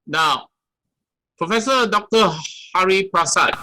Now, Professor Dr. Hari Prasad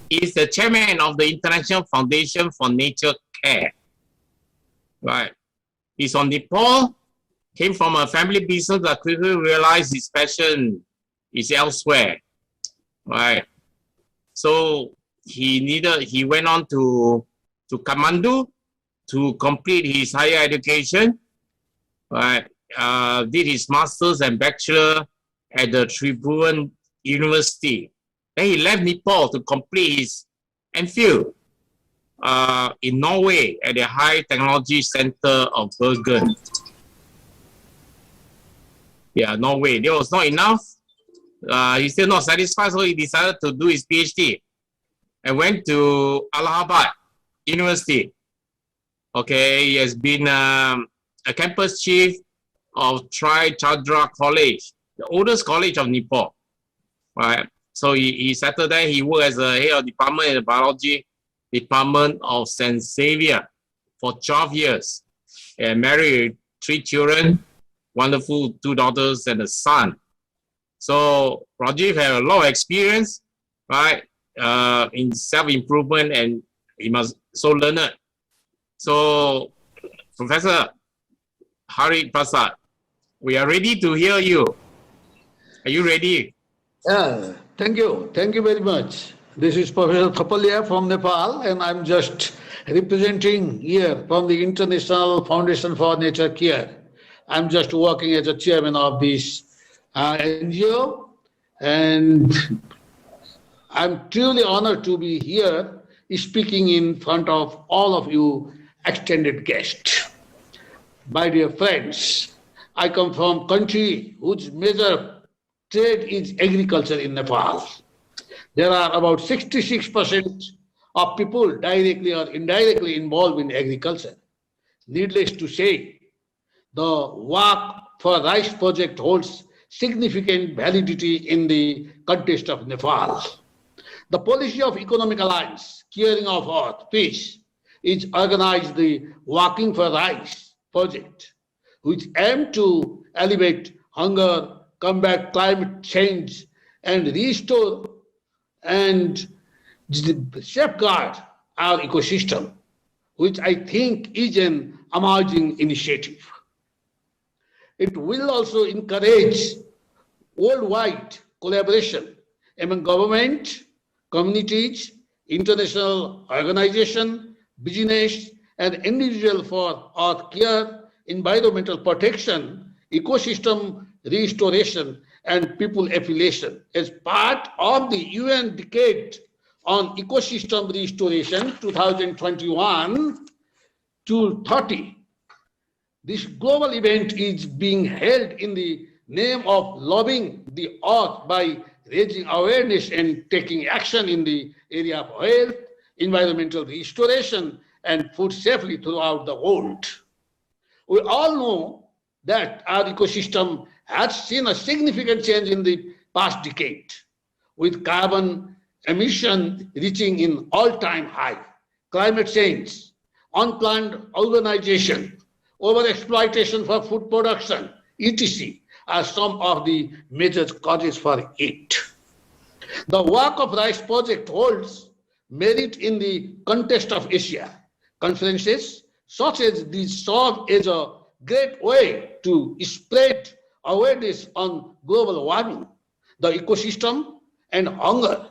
is the chairman of the International Foundation for Nature Care. Right. He's from Nepal, came from a family business that quickly realized his passion is elsewhere. Right. So he went on to Kathmandu to complete his higher education. Right. Did his master's and bachelor at the Tribhuvan University. Then he left Nepal to complete his MPhil in Norway at the High Technology Center of Bergen. Yeah, Norway. That was not enough. He's still not satisfied, so he decided to do his PhD and went to Allahabad University. Okay, he has been a campus chief of Tri Chandra College, the oldest college of Nepal. Right. So he settled there. He worked as a head of department in the biology department of St. Xavier for 12 years. And married 3 children, wonderful 2 daughters and a son. So Rajiv had a lot of experience, right, in self-improvement, and he must so learned. So Professor Hari Prasad, we are ready to hear you. Are you ready? Yeah, thank you. Thank you very much. This is Professor Thapaliya from Nepal, and I'm just representing here from the International Foundation for Nature Care. I'm just working as a chairman of this NGO, and I'm truly honored to be here speaking in front of all of you extended guests. My dear friends, I come from a country whose major trade is agriculture in Nepal. There are about 66% of people directly or indirectly involved in agriculture. Needless to say, the work for rice project holds significant validity in the context of Nepal. The policy of economic alliance, caring of earth, peace, is organized the Working for Rice project, which aim to alleviate hunger, combat climate change, and restore and safeguard our ecosystem, which I think is an emerging initiative. It will also encourage worldwide collaboration among government, communities, international organizations, business, and individual for earth care, environmental protection, ecosystem restoration, and people affiliation as part of the UN Decade on Ecosystem Restoration 2021 to 30. This global event is being held in the name of loving the earth by raising awareness and taking action in the area of health, environmental restoration, and food safety throughout the world. We all know that our ecosystem has seen a significant change in the past decade, with carbon emission reaching an all-time high, climate change, unplanned urbanization, overexploitation for food production, etc., are some of the major causes for it. The work of Rice Project holds merit in the context of Asia. Conferences such as these serve as a great way to spread awareness on global warming, the ecosystem, and hunger.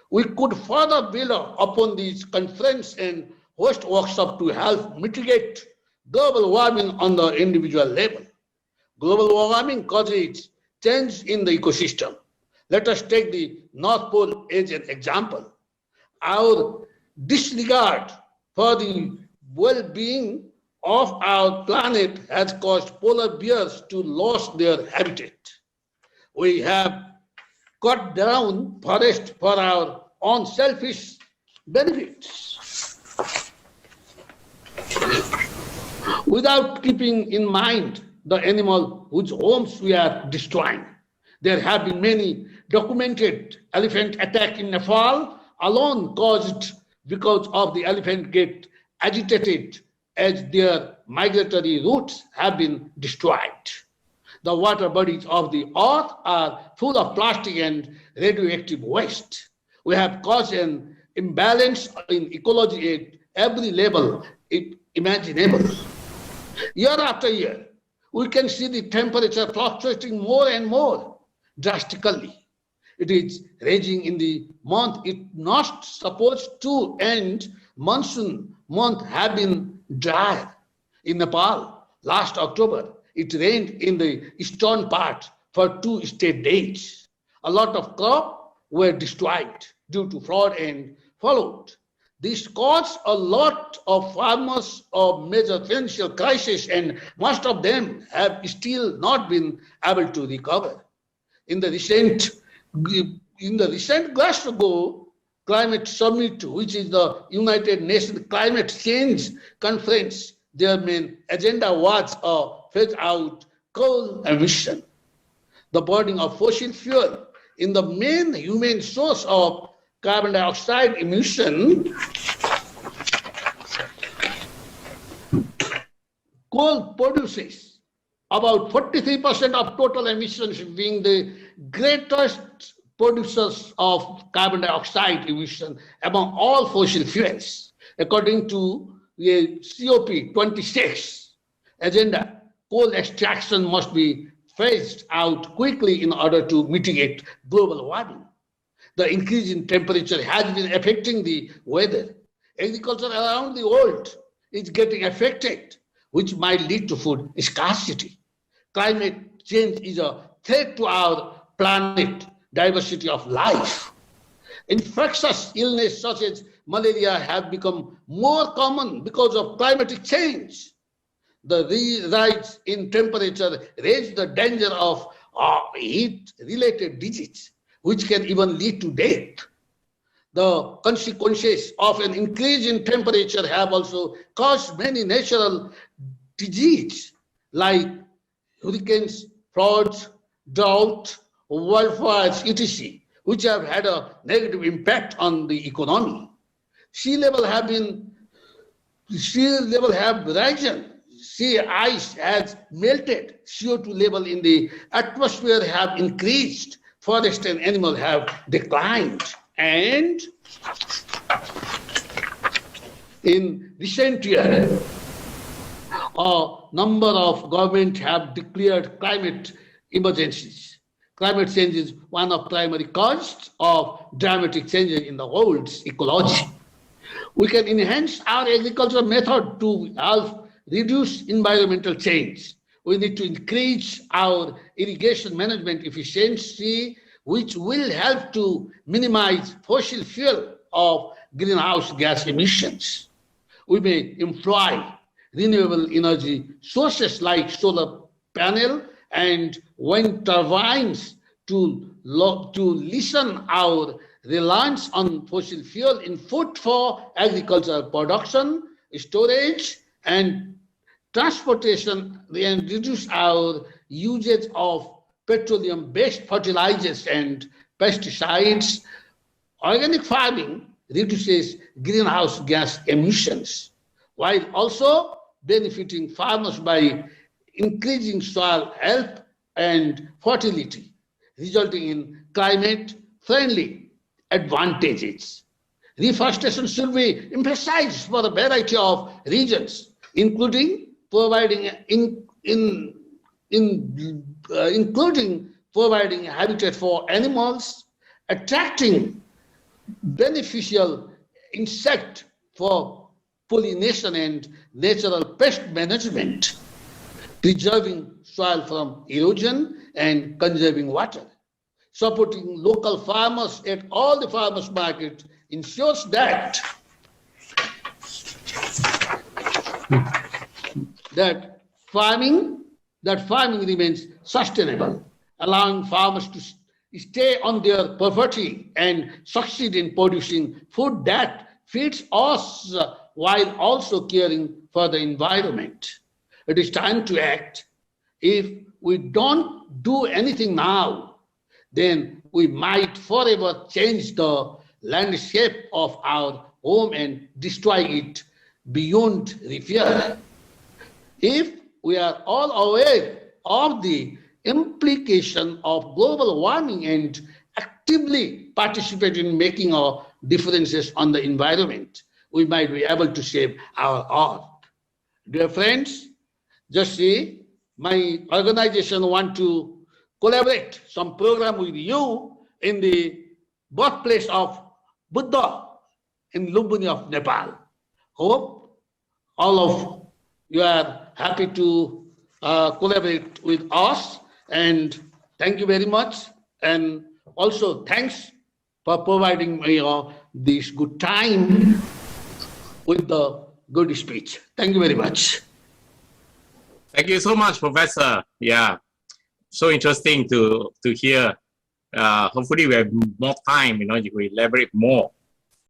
We could further build upon these conferences and host workshops to help mitigate global warming on the individual level. Global warming causes change in the ecosystem. Let us take the North Pole as an example. Our disregard for the well-being of our planet has caused polar bears to lose their habitat. We have cut down forests for our own selfish benefits without keeping in mind the animal whose homes we are destroying. There have been many documented elephant attacks in Nepal alone caused because of the elephant get agitated as their migratory routes have been destroyed. The water bodies of the earth are full of plastic and radioactive waste. We have caused an imbalance in ecology at every level imaginable. Year after year, we can see the temperature fluctuating more and more drastically. It is raging in the month it not supposed to end. Monsoon month have been dry. In Nepal, last October, it rained in the eastern part for 2 straight days. A lot of crops were destroyed due to flood and flood. This caused a lot of farmers a major financial crisis, and most of them have still not been able to recover. In the recent Glasgow Climate Summit, which is the United Nations Climate Change Conference, their main agenda was a phase out coal emission. The burning of fossil fuel in the main human source of carbon dioxide emission. Coal produces about 43% of total emissions, being the greatest producers of carbon dioxide emission among all fossil fuels. According to the COP26 agenda, coal extraction must be phased out quickly in order to mitigate global warming. The increase in temperature has been affecting the weather. Agriculture around the world is getting affected, which might lead to food scarcity. Climate change is a threat to our planet, diversity of life. Infectious illness such as malaria have become more common because of climatic change. The rise in temperature raises the danger of heat-related disease, which can even lead to death. The consequences of an increase in temperature have also caused many natural diseases like hurricanes, floods, drought, wildfires, etc., which have had a negative impact on the economy. Sea level have risen. Sea ice has melted. CO2 level in the atmosphere have increased. Forest and animals have declined. And in recent years, a number of governments have declared climate emergencies. Climate change is one of primary causes of dramatic changes in the world's ecology. We can enhance our agricultural method to help reduce environmental change. We need to increase our irrigation management efficiency, which will help to minimize fossil fuel of greenhouse gas emissions. We may employ renewable energy sources like solar panel and wind turbines to lessen our reliance on fossil fuel in food for agricultural production, storage, and transportation, and reduce our usage of petroleum-based fertilizers and pesticides. Organic farming reduces greenhouse gas emissions, while also benefiting farmers by increasing soil health and fertility, resulting in climate-friendly advantages. Reforestation should be emphasized for a variety of reasons, including providing habitat for animals, attracting beneficial insect for pollination and natural pest management, preserving soil from erosion and conserving water. Supporting local farmers at all the farmers' markets ensures that farming remains sustainable, allowing farmers to stay on their property and succeed in producing food that feeds us while also caring for the environment. It is time to act. If we don't do anything now, then we might forever change the landscape of our home and destroy it beyond repair. If we are all aware of the implication of global warming and actively participate in making our differences on the environment, we might be able to save our Earth. Dear friends, just see, my organization want to collaborate some program with you in the birthplace of Buddha in Lumbini of Nepal. Hope all of you are happy to collaborate with us, and thank you very much. And also thanks for providing me this good time with the good speech. Thank you very much. Thank you so much, Professor. Yeah, so interesting to hear. Hopefully we have more time, you will elaborate more.